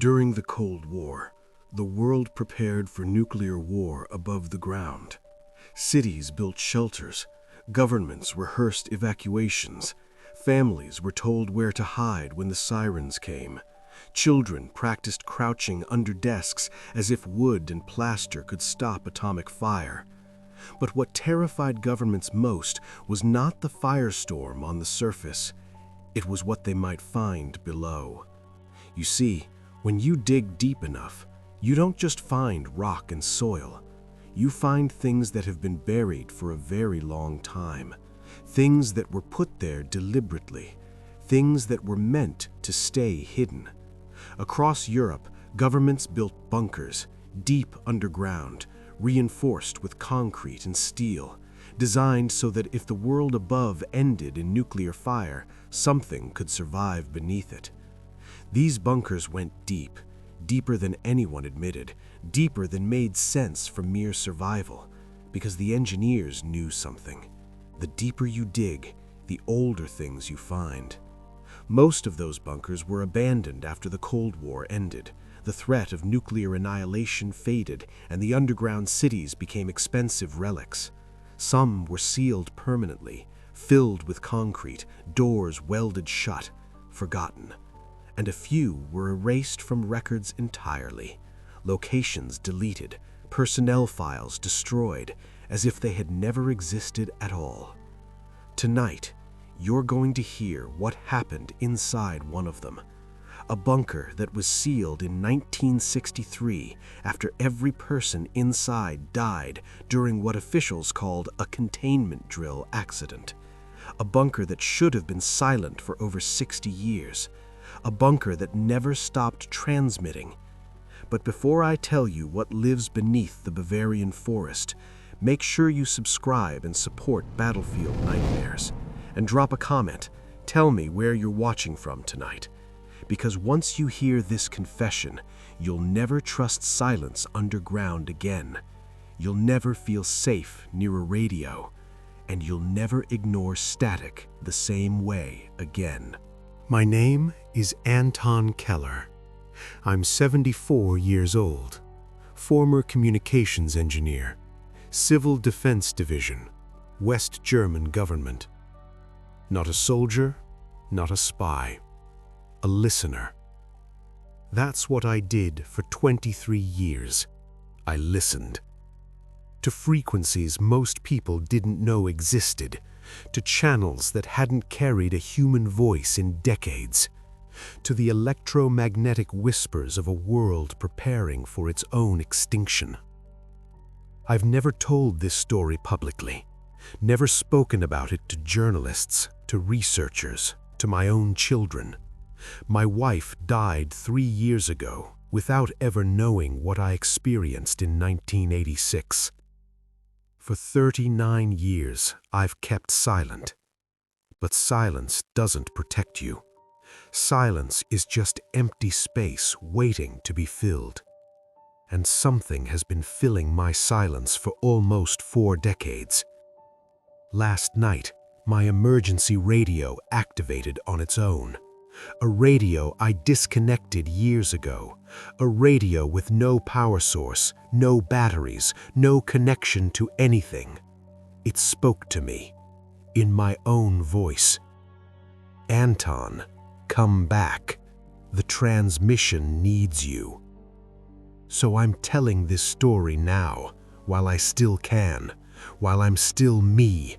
During the Cold War, the world prepared for nuclear war above the ground. Cities built shelters, governments rehearsed evacuations, families were told where to hide when the sirens came. Children practiced crouching under desks as if wood and plaster could stop atomic fire. But what terrified governments most was not the firestorm on the surface. It was what they might find below. You see, when you dig deep enough, you don't just find rock and soil. You find things that have been buried for a very long time. Things that were put there deliberately. Things that were meant to stay hidden. Across Europe, governments built bunkers, deep underground, reinforced with concrete and steel, designed so that if the world above ended in nuclear fire, something could survive beneath it. These bunkers went deep, deeper than anyone admitted, deeper than made sense from mere survival, because the engineers knew something. The deeper you dig, the older things you find. Most of those bunkers were abandoned after the Cold War ended. The threat of nuclear annihilation faded, and the underground cities became expensive relics. Some were sealed permanently, filled with concrete, doors welded shut, forgotten. And a few were erased from records entirely, locations deleted, personnel files destroyed, as if they had never existed at all. Tonight, you're going to hear what happened inside one of them. A bunker that was sealed in 1963 after every person inside died during what officials called a containment drill accident. A bunker that should have been silent for over 60 years. A bunker that never stopped transmitting. But before I tell you what lives beneath the Bavarian forest, make sure you subscribe and support Battlefield Nightmares. And drop a comment. Tell me where you're watching from tonight. Because once you hear this confession, you'll never trust silence underground again. You'll never feel safe near a radio. And you'll never ignore static the same way again. My name is Anton Keller. I'm 74 years old, former communications engineer, Civil Defense Division, West German government. Not a soldier, not a spy, a listener. That's what I did for 23 years. I listened. To frequencies most people didn't know existed, to channels that hadn't carried a human voice in decades, to the electromagnetic whispers of a world preparing for its own extinction. I've never told this story publicly, never spoken about it to journalists, to researchers, to my own children. My wife died 3 years ago without ever knowing what I experienced in 1986. For 39 years, I've kept silent. But silence doesn't protect you. Silence is just empty space waiting to be filled. And something has been filling my silence for almost 4 decades. Last night, my emergency radio activated on its own. A radio I disconnected years ago. A radio with no power source, no batteries, no connection to anything. It spoke to me, in my own voice. Anton, come back. The transmission needs you. So I'm telling this story now, while I still can, while I'm still me,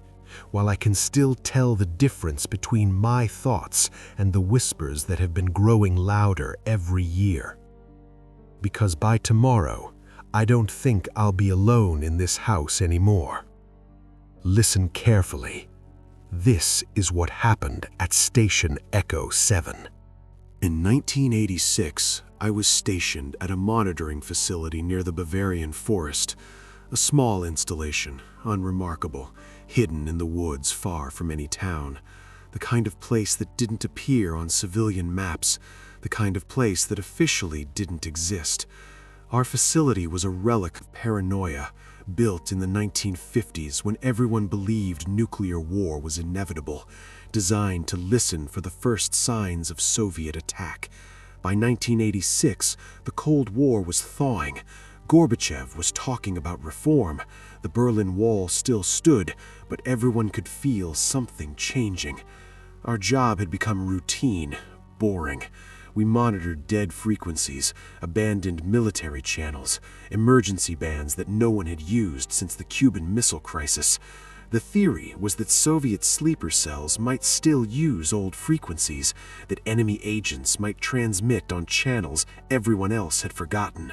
while I can still tell the difference between my thoughts and the whispers that have been growing louder every year. Because by tomorrow, I don't think I'll be alone in this house anymore. Listen carefully. This is what happened at Station Echo 7. In 1986, I was stationed at a monitoring facility near the Bavarian forest, a small installation, unremarkable, hidden in the woods far from any town, the kind of place that didn't appear on civilian maps, the kind of place that officially didn't exist. Our facility was a relic of paranoia, built in the 1950s when everyone believed nuclear war was inevitable, designed to listen for the first signs of Soviet attack. By 1986, the Cold War was thawing. Gorbachev was talking about reform. The Berlin Wall still stood, but everyone could feel something changing. Our job had become routine, boring. We monitored dead frequencies, abandoned military channels, emergency bands that no one had used since the Cuban Missile Crisis. The theory was that Soviet sleeper cells might still use old frequencies, that enemy agents might transmit on channels everyone else had forgotten.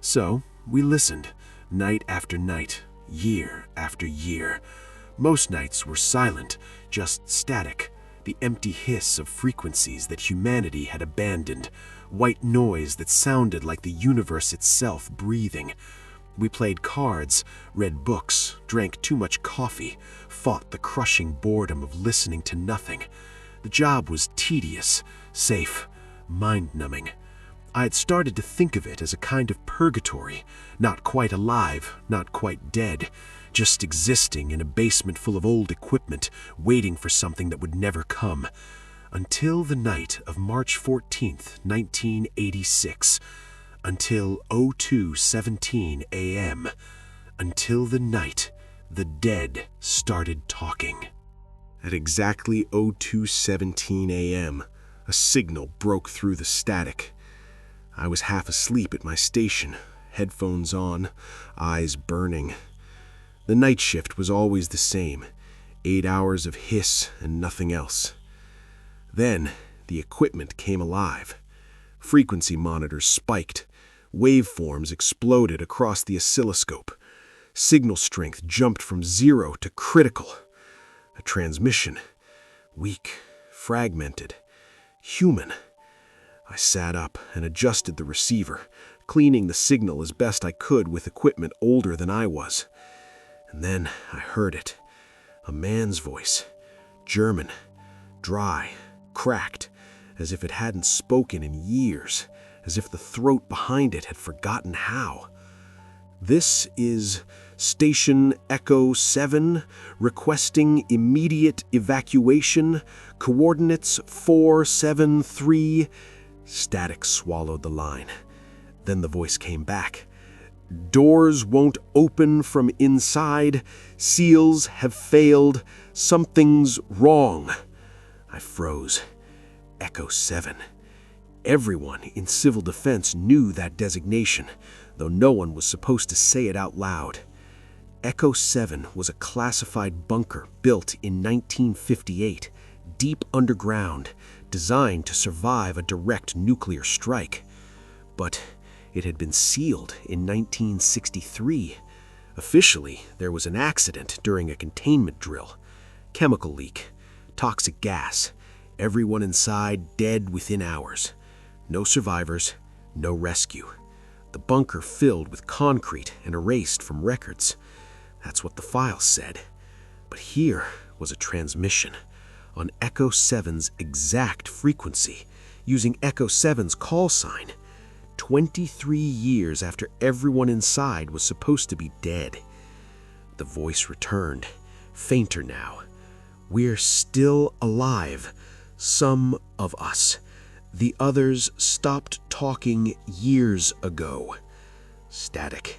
So, we listened, night after night, year after year. Most nights were silent, just static, the empty hiss of frequencies that humanity had abandoned, white noise that sounded like the universe itself breathing. We played cards, read books, drank too much coffee, fought the crushing boredom of listening to nothing. The job was tedious, safe, mind-numbing. I had started to think of it as a kind of purgatory, not quite alive, not quite dead, just existing in a basement full of old equipment, waiting for something that would never come. Until the night of March 14th, 1986. Until 02:17 a.m. Until the night the dead started talking. At exactly 02:17 a.m., a signal broke through the static. I was half asleep at my station, headphones on, eyes burning. The night shift was always the same, 8 hours of hiss and nothing else. Then, the equipment came alive. Frequency monitors spiked. Waveforms exploded across the oscilloscope. Signal strength jumped from 0 to critical. A transmission. Weak, fragmented, human. I sat up and adjusted the receiver, cleaning the signal as best I could with equipment older than I was. And then I heard it. A man's voice. German. Dry. Cracked. As if it hadn't spoken in years. As if the throat behind it had forgotten how. This is Station Echo 7, requesting immediate evacuation, coordinates 473. Static swallowed the line. Then the voice came back. Doors won't open from inside. Seals have failed. Something's wrong. I froze. Echo 7. Everyone in civil defense knew that designation, though no one was supposed to say it out loud. Echo 7 was a classified bunker built in 1958, deep underground, designed to survive a direct nuclear strike. But it had been sealed in 1963. Officially, there was an accident during a containment drill. Chemical leak, toxic gas, everyone inside dead within hours. No survivors, no rescue. The bunker filled with concrete and erased from records. That's what the files said. But here was a transmission on Echo 7's exact frequency, using Echo 7's call sign, 23 years after everyone inside was supposed to be dead. The voice returned, fainter now. We're still alive, some of us. The others stopped talking years ago. Static.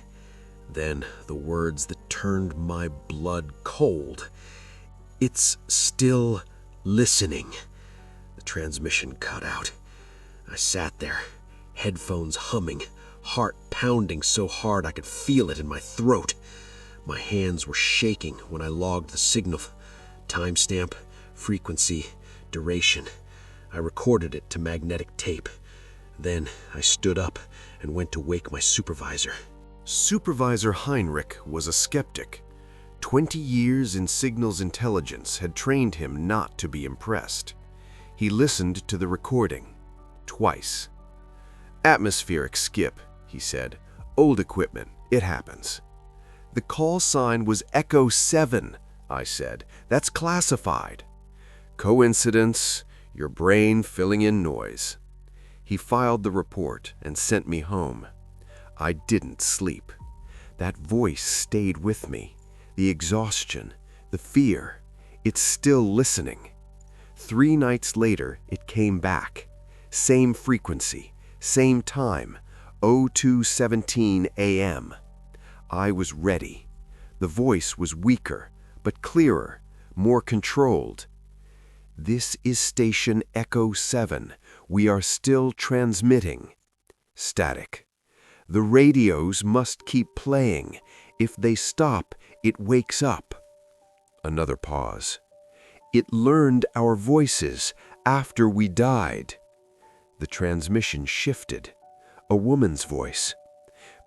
Then the words that turned my blood cold. It's still listening. The transmission cut out. I sat there, headphones humming, heart pounding so hard I could feel it in my throat. My hands were shaking when I logged the signal. Timestamp, frequency, duration. I recorded it to magnetic tape. Then I stood up and went to wake my supervisor. Supervisor Heinrich was a skeptic. 20 years in signals intelligence had trained him not to be impressed. He listened to the recording. Twice. Atmospheric skip, he said. Old equipment. It happens. The call sign was Echo 7, I said. That's classified. Coincidence? Your brain filling in noise. He filed the report and sent me home. I didn't sleep. That voice stayed with me. The exhaustion, the fear. It's still listening. 3 nights later, it came back. Same frequency, Same time, 02:17 a.m. I was ready. The voice was weaker, but clearer, more controlled. "This is Station Echo 7. We are still transmitting." Static. "The radios must keep playing. If they stop, it wakes up." Another pause. "It learned our voices after we died." The transmission shifted. A woman's voice.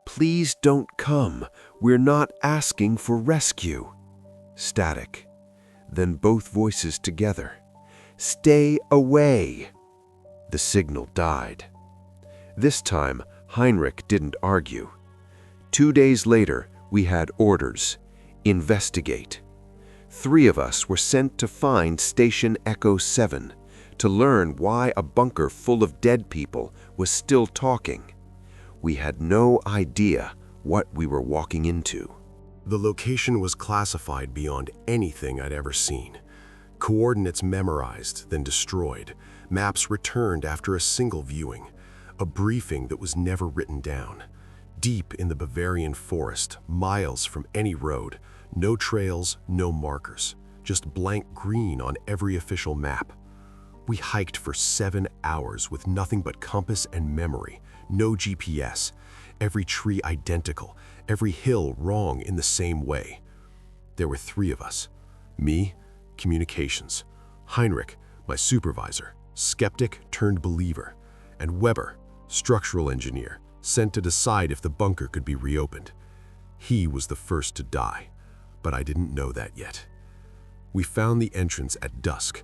"Please don't come. We're not asking for rescue." Static. Then both voices together. "Stay away." The signal died. This time, Heinrich didn't argue. 2 days later, we had orders. Investigate. 3 of us were sent to find Station Echo 7, to learn why a bunker full of dead people was still talking. We had no idea what we were walking into. The location was classified beyond anything I'd ever seen. Coordinates memorized, then destroyed. Maps returned after a single viewing. A briefing that was never written down. Deep in the Bavarian forest, miles from any road. No trails, no markers. Just blank green on every official map. We hiked for 7 hours with nothing but compass and memory. No GPS. Every tree identical. Every hill wrong in the same way. There were 3 of us. Me, communications. Heinrich, my supervisor, skeptic turned believer. And Weber, structural engineer, sent to decide if the bunker could be reopened. He was the first to die, but I didn't know that yet. We found the entrance at dusk,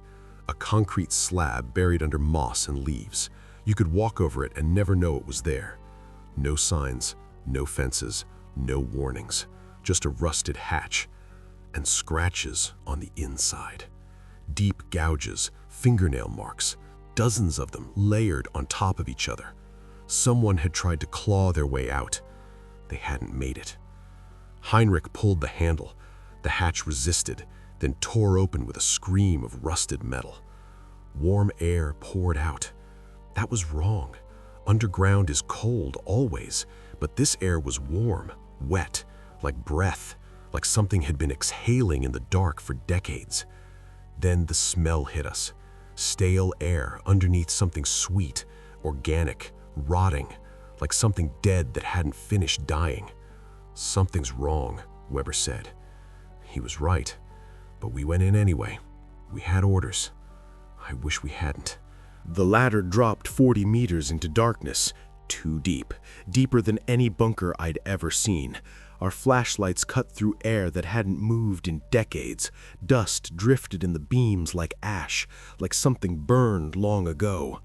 a concrete slab buried under moss and leaves. You could walk over it and never know it was there. No signs, no fences, no warnings, just a rusted hatch and scratches on the inside. Deep gouges, fingernail marks, dozens of them layered on top of each other. Someone had tried to claw their way out. They hadn't made it. Heinrich pulled the handle. The hatch resisted, then tore open with a scream of rusted metal. Warm air poured out. That was wrong. Underground is cold always, but this air was warm, wet, like breath, like something had been exhaling in the dark for decades. Then the smell hit us. Stale air underneath something sweet, organic, rotting, like something dead that hadn't finished dying. "Something's wrong," Weber said. He was right, but we went in anyway. We had orders. I wish we hadn't. The ladder dropped 40 meters into darkness, too deep, deeper than any bunker I'd ever seen. Our flashlights cut through air that hadn't moved in decades. Dust drifted in the beams like ash, like something burned long ago.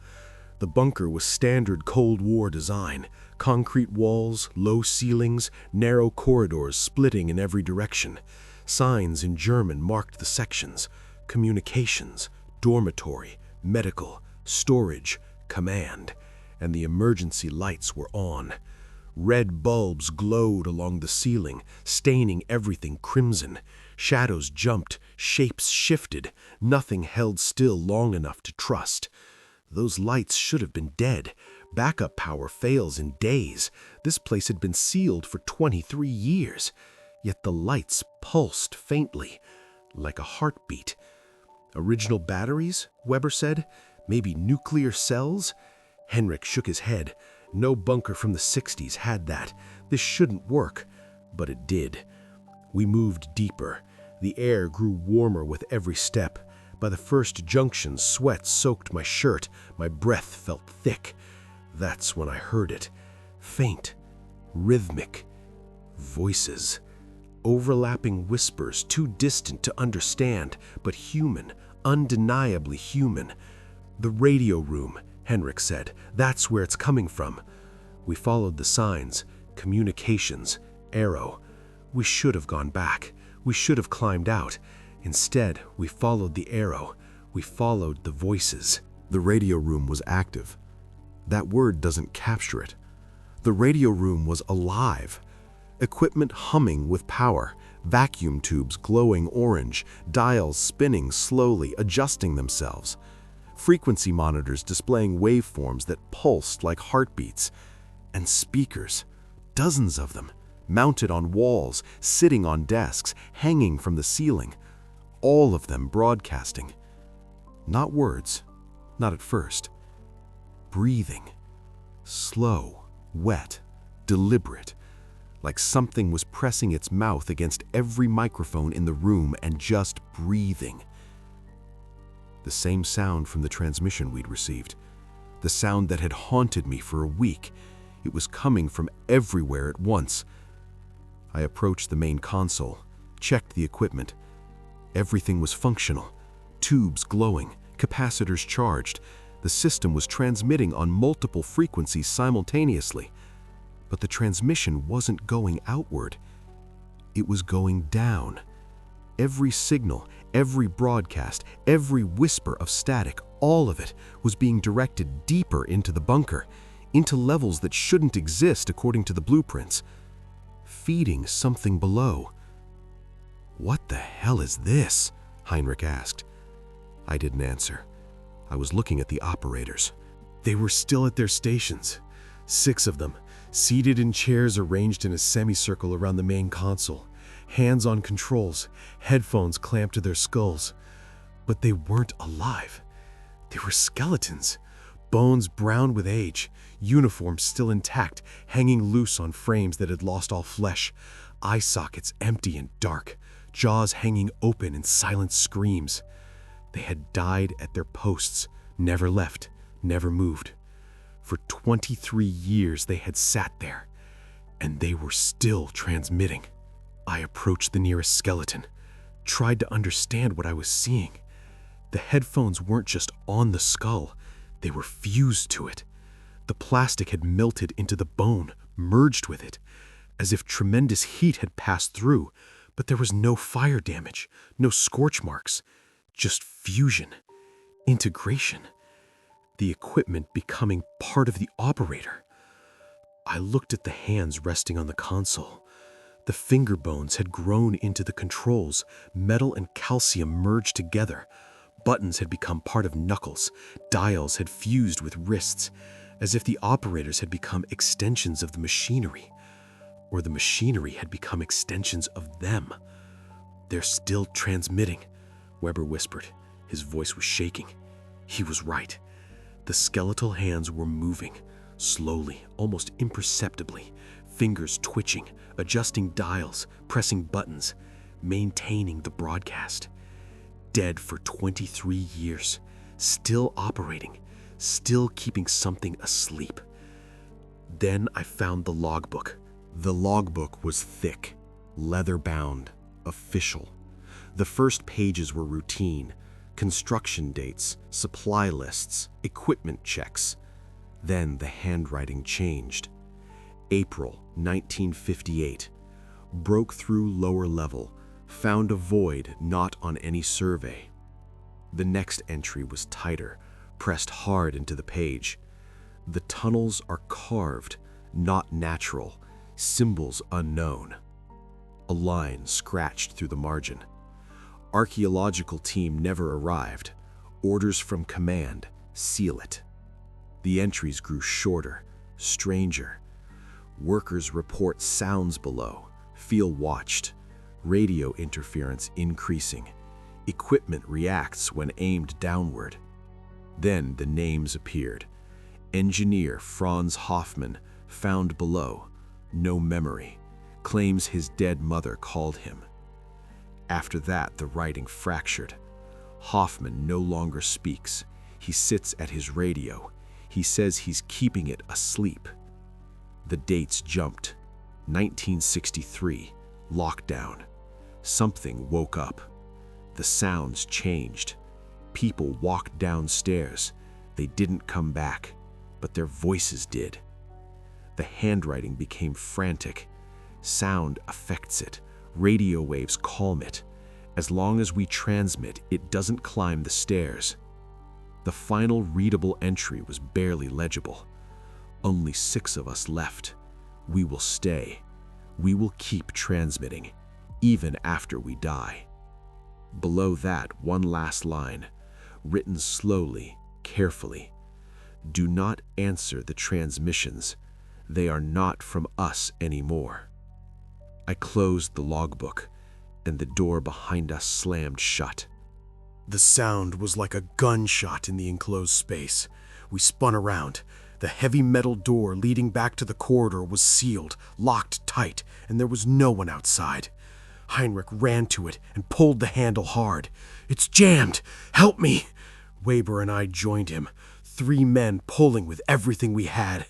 The bunker was standard Cold War design. Concrete walls, low ceilings, narrow corridors splitting in every direction. Signs in German marked the sections. Communications, dormitory, medical, storage, command. And the emergency lights were on. Red bulbs glowed along the ceiling, staining everything crimson. Shadows jumped, shapes shifted. Nothing held still long enough to trust. Those lights should have been dead. Backup power fails in days. This place had been sealed for 23 years. Yet the lights pulsed faintly, like a heartbeat. Original batteries, Weber said? Maybe nuclear cells? Henrik shook his head. No bunker from the 60s had that. This shouldn't work. But it did. We moved deeper. The air grew warmer with every step. By the first junction, sweat soaked my shirt. My breath felt thick. That's when I heard it. Faint, rhythmic, voices. Overlapping whispers, too distant to understand, but human, undeniably human. "The radio room," Henrik said. "That's where it's coming from." We followed the signs, communications, arrow. We should have gone back. We should have climbed out. Instead, we followed the arrow. We followed the voices. The radio room was active. That word doesn't capture it. The radio room was alive. Equipment humming with power, vacuum tubes glowing orange, dials spinning slowly, adjusting themselves. frequency monitors displaying waveforms that pulsed like heartbeats, and speakers, dozens of them, mounted on walls, sitting on desks, hanging from the ceiling, all of them broadcasting. Not words, not at first. Breathing. Slow, wet, deliberate, like something was pressing its mouth against every microphone in the room and just breathing. The same sound from the transmission we'd received. The sound that had haunted me for a week. It was coming from everywhere at once. I approached the main console, checked the equipment. Everything was functional. Tubes glowing, capacitors charged. The system was transmitting on multiple frequencies simultaneously. But the transmission wasn't going outward. It was going down. Every signal, every broadcast, every whisper of static, all of it was being directed deeper into the bunker, into levels that shouldn't exist according to the blueprints, feeding something below. "What the hell is this?" Heinrich asked. I didn't answer. I was looking at the operators. They were still at their stations, 6 of them, seated in chairs arranged in a semicircle around the main console, hands on controls, headphones clamped to their skulls. But they weren't alive. They were skeletons, bones brown with age, uniforms still intact, hanging loose on frames that had lost all flesh, eye sockets empty and dark, jaws hanging open in silent screams. They had died at their posts, never left, never moved. For 23 years they had sat there, and they were still transmitting. I approached the nearest skeleton, tried to understand what I was seeing. The headphones weren't just on the skull, they were fused to it. The plastic had melted into the bone, merged with it, as if tremendous heat had passed through, but there was no fire damage, no scorch marks, just fusion, integration, the equipment becoming part of the operator. I looked at the hands resting on the console. The finger bones had grown into the controls, metal and calcium merged together. Buttons had become part of knuckles, dials had fused with wrists, as if the operators had become extensions of the machinery, or the machinery had become extensions of them. "They're still transmitting," Weber whispered. His voice was shaking. He was right. The skeletal hands were moving, slowly, almost imperceptibly, fingers twitching, adjusting dials, pressing buttons, maintaining the broadcast. Dead for 23 years, still operating, still keeping something asleep. Then I found the logbook. The logbook was thick, leather-bound, official. The first pages were routine, construction dates, supply lists, equipment checks. Then the handwriting changed. April 1958. Broke through lower level, found a void not on any survey. The next entry was tighter, pressed hard into the page. The tunnels are carved, not natural, symbols unknown. A line scratched through the margin. Archaeological team never arrived. Orders from command, seal it. The entries grew shorter, stranger. Workers report sounds below, feel watched. Radio interference increasing. Equipment reacts when aimed downward. Then the names appeared. Engineer Franz Hoffmann, found below, no memory, claims his dead mother called him. After that, the writing fractured. Hoffmann no longer speaks. He sits at his radio. He says he's keeping it asleep. The dates jumped. 1963, lockdown. Something woke up. The sounds changed. People walked downstairs. They didn't come back, but their voices did. The handwriting became frantic. Sound affects it. Radio waves calm it. As long as we transmit, it doesn't climb the stairs. The final readable entry was barely legible. Only 6 of us left. We will stay. We will keep transmitting, even after we die. Below that, one last line, written slowly, carefully. Do not answer the transmissions. They are not from us anymore. I closed the logbook, and the door behind us slammed shut. The sound was like a gunshot in the enclosed space. We spun around. The heavy metal door leading back to the corridor was sealed, locked tight, and there was no one outside. Heinrich ran to it and pulled the handle hard. "It's jammed! Help me!" Weber and I joined him, 3 men pulling with everything we had.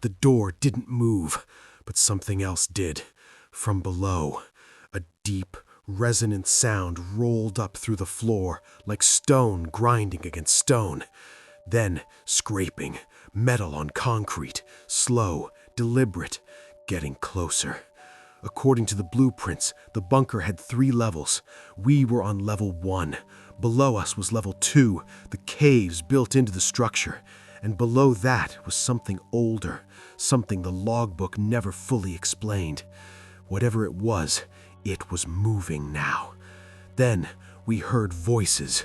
The door didn't move, but something else did. From below, a deep, resonant sound rolled up through the floor like stone grinding against stone. Then scraping, metal on concrete, slow, deliberate, getting closer. According to the blueprints, the bunker had 3 levels. We were on level 1. Below us was level 2, the caves built into the structure. And below that was something older, something the logbook never fully explained. Whatever it was moving now. Then we heard voices.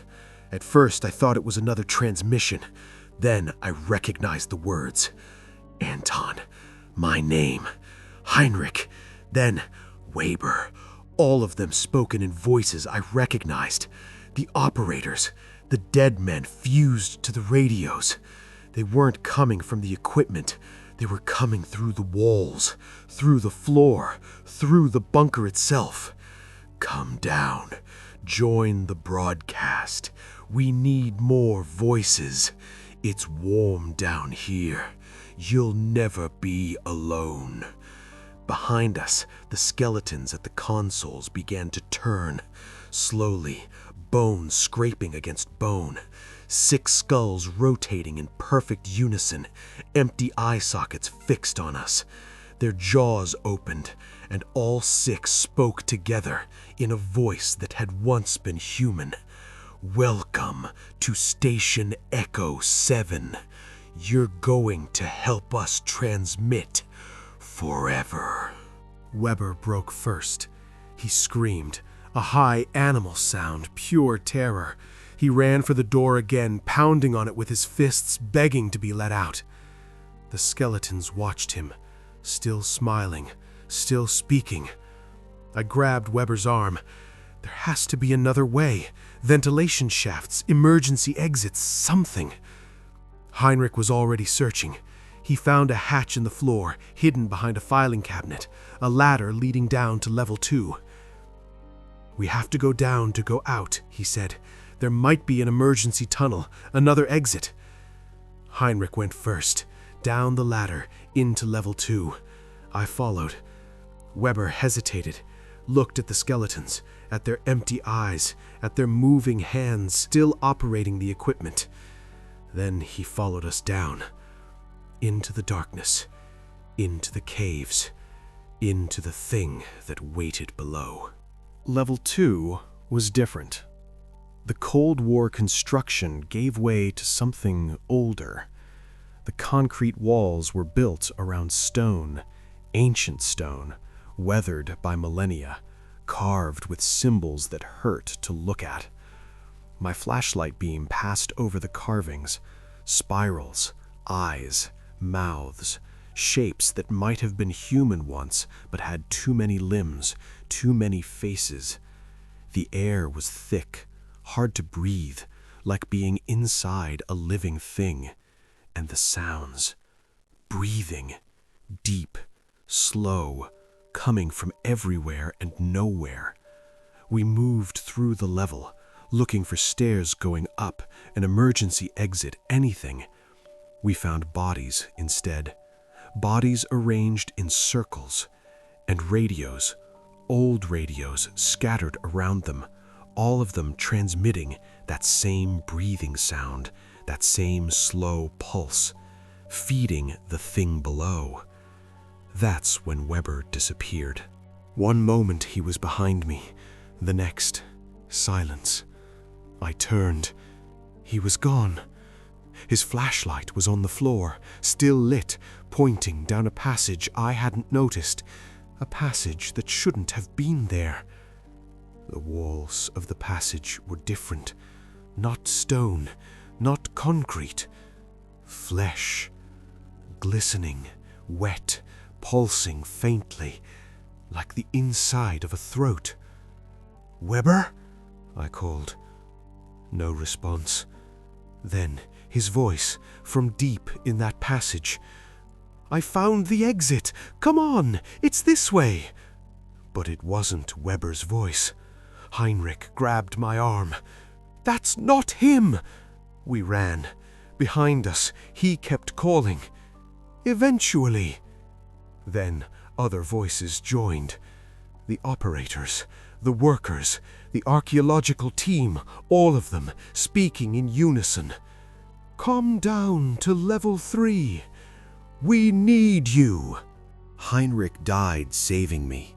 At first I thought it was another transmission. Then I recognized the words. Anton, my name, Heinrich, then Weber. All of them spoken in voices I recognized. The operators, the dead men fused to the radios. They weren't coming from the equipment. They were coming through the walls, through the floor, through the bunker itself. Come down. Join the broadcast. We need more voices. It's warm down here. You'll never be alone. Behind us, the skeletons at the consoles began to turn. Slowly, bone scraping against bone. 6 skulls rotating in perfect unison, empty eye sockets fixed on us. Their jaws opened, and all 6 spoke together in a voice that had once been human. Welcome to Station Echo 7. You're going to help us transmit forever. Weber broke first. He screamed, a high animal sound, pure terror. He ran for the door again, pounding on it with his fists, begging to be let out. The skeletons watched him, still smiling, still speaking. I grabbed Weber's arm. There has to be another way. Ventilation shafts, emergency exits, something. Heinrich was already searching. He found a hatch in the floor, hidden behind a filing cabinet, a ladder leading down to level 2. We have to go down to go out, he said. There might be an emergency tunnel, another exit. Heinrich went first, down the ladder, into level 2. I followed. Weber hesitated, looked at the skeletons, at their empty eyes, at their moving hands still operating the equipment. Then he followed us down, into the darkness, into the caves, into the thing that waited below. Level 2 was different. The Cold War construction gave way to something older. The concrete walls were built around stone, ancient stone, weathered by millennia, carved with symbols that hurt to look at. My flashlight beam passed over the carvings, spirals, eyes, mouths, shapes that might have been human once but had too many limbs, too many faces. The air was thick, hard to breathe, like being inside a living thing. And the sounds, breathing, deep, slow, coming from everywhere and nowhere. We moved through the level, looking for stairs going up, an emergency exit, anything. We found bodies instead. Bodies arranged in circles, and radios, old radios scattered around them, all of them transmitting that same breathing sound, that same slow pulse, feeding the thing below. That's when Weber disappeared. One moment he was behind me, the next, silence. I turned. He was gone. His flashlight was on the floor, still lit, pointing down a passage I hadn't noticed, a passage that shouldn't have been there. The walls of the passage were different, not stone, not concrete. Flesh, glistening, wet, pulsing faintly, like the inside of a throat. "Weber?" I called. No response. Then his voice from deep in that passage. "I found the exit! Come on! It's this way!" But it wasn't Weber's voice. Heinrich grabbed my arm. "That's not him!" We ran. Behind us, he kept calling. "Eventually." Then other voices joined. The operators, the workers, the archaeological team, all of them speaking in unison. "Come down to level 3. We need you." Heinrich died saving me.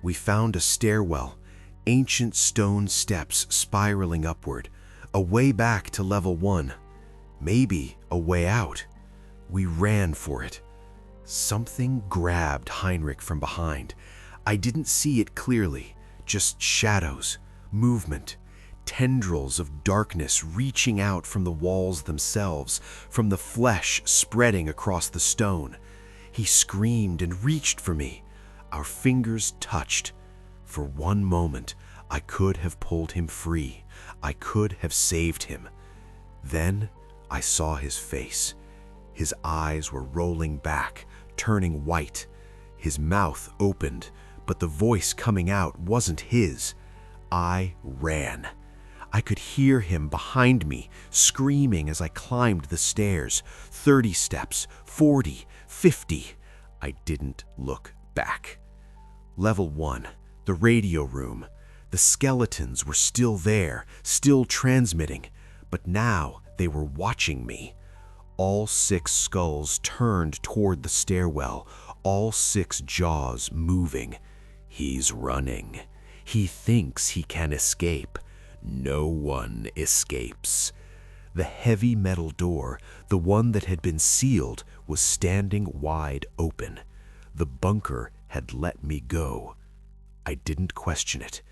We found a stairwell, ancient stone steps spiraling upward, a way back to level 1. Maybe a way out. We ran for it. Something grabbed Heinrich from behind. I didn't see it clearly, just shadows, movement, tendrils of darkness reaching out from the walls themselves, from the flesh spreading across the stone. He screamed and reached for me. Our fingers touched. For one moment, I could have pulled him free. I could have saved him. Then I saw his face. His eyes were rolling back, turning white. His mouth opened, but the voice coming out wasn't his. I ran. I could hear him behind me, screaming as I climbed the stairs. 30 steps, 40, 50. I didn't look back. Level 1, the radio room. The skeletons were still there, still transmitting, but now they were watching me. All 6 skulls turned toward the stairwell, all 6 jaws moving. He's running. He thinks he can escape. No one escapes. The heavy metal door, the one that had been sealed, was standing wide open. The bunker had let me go. I didn't question it.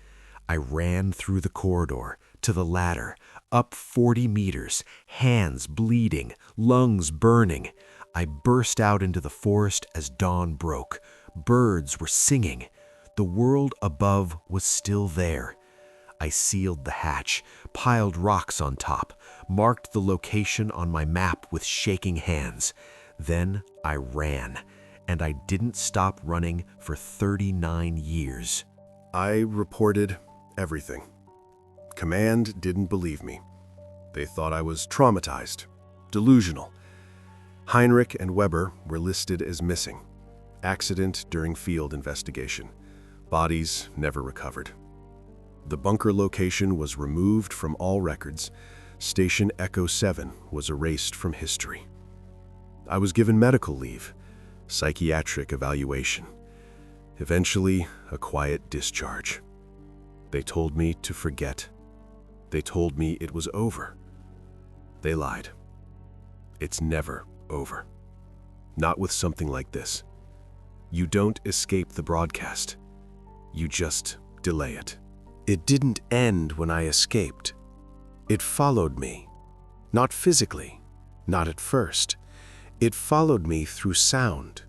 I ran through the corridor, to the ladder, up 40 meters, hands bleeding, lungs burning. I burst out into the forest as dawn broke. Birds were singing. The world above was still there. I sealed the hatch, piled rocks on top, marked the location on my map with shaking hands. Then I ran, and I didn't stop running for 39 years. I reported everything. Command didn't believe me. They thought I was traumatized, delusional. Heinrich and Weber were listed as missing. Accident during field investigation. Bodies never recovered. The bunker location was removed from all records. Station Echo 7 was erased from history. I was given medical leave, psychiatric evaluation. Eventually, a quiet discharge. They told me to forget. They told me it was over. They lied. It's never over. Not with something like this. You don't escape the broadcast. You just delay it. It didn't end when I escaped. It followed me. Not physically, not at first. It followed me through sound.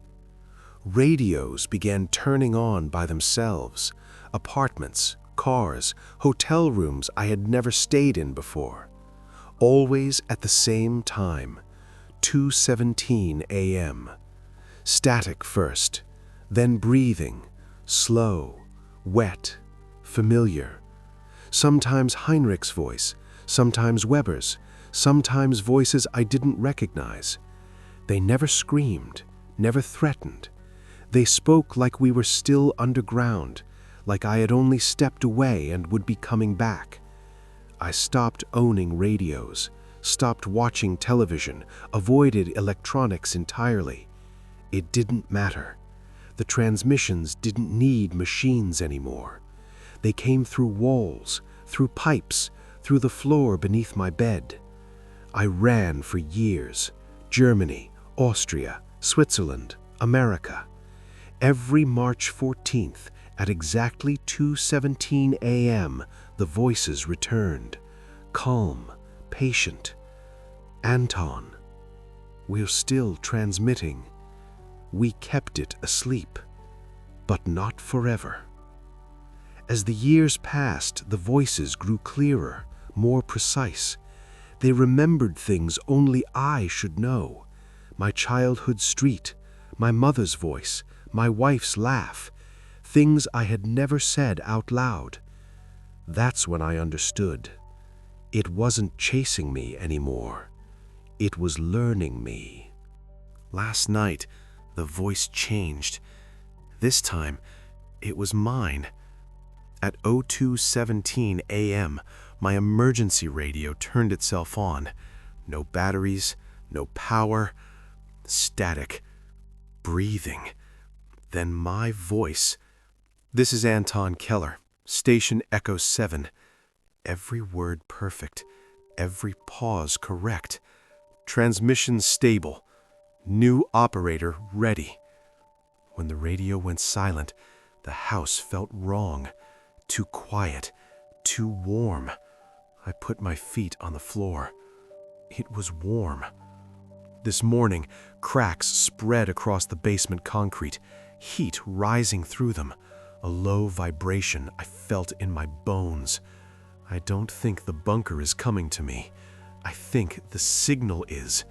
Radios began turning on by themselves. Apartments, cars, hotel rooms I had never stayed in before. Always at the same time, 2:17 a.m. Static first, then breathing, slow, wet, familiar. Sometimes Heinrich's voice, sometimes Weber's, sometimes voices I didn't recognize. They never screamed, never threatened. They spoke like we were still underground, like I had only stepped away and would be coming back. I stopped owning radios, stopped watching television, avoided electronics entirely. It didn't matter. The transmissions didn't need machines anymore. They came through walls, through pipes, through the floor beneath my bed. I ran for years. Germany, Austria, Switzerland, America. Every March 14th, at exactly 2:17 a.m., the voices returned. Calm, patient. Anton, we're still transmitting. We kept it asleep, but not forever. As the years passed, the voices grew clearer, more precise. They remembered things only I should know. My childhood street, my mother's voice, my wife's laugh, things I had never said out loud. That's when I understood. It wasn't chasing me anymore. It was learning me. Last night, the voice changed. This time, it was mine. At 02:17 a.m., my emergency radio turned itself on. No batteries, no power, static, breathing. Then my voice. "This is Anton Keller, Station Echo 7. Every word perfect, every pause correct. Transmission stable. New operator ready." When the radio went silent, the house felt wrong. Too quiet, too warm. I put my feet on the floor. It was warm. This morning, cracks spread across the basement concrete, heat rising through them, a low vibration I felt in my bones. I don't think the bunker is coming to me. I think the signal is.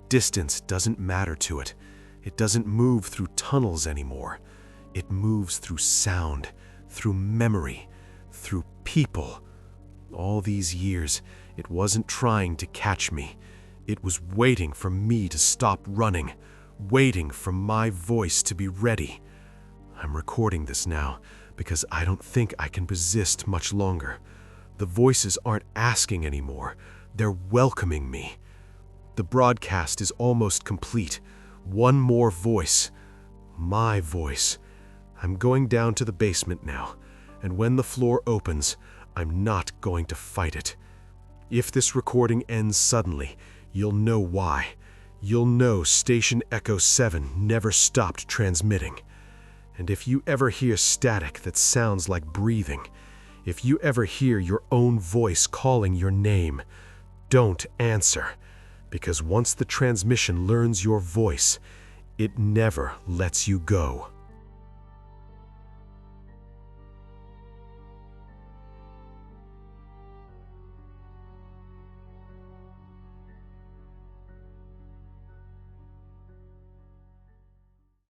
Distance doesn't matter to it. It doesn't move through tunnels anymore. It moves through sound, through memory, through people. All these years, it wasn't trying to catch me. It was waiting for me to stop running, waiting for my voice to be ready. I'm recording this now because I don't think I can resist much longer. The voices aren't asking anymore. They're welcoming me. The broadcast is almost complete. One more voice. My voice. I'm going down to the basement now, and when the floor opens, I'm not going to fight it. If this recording ends suddenly, you'll know why. You'll know Station Echo 7 never stopped transmitting. And if you ever hear static that sounds like breathing, if you ever hear your own voice calling your name, don't answer, because once the transmission learns your voice, it never lets you go.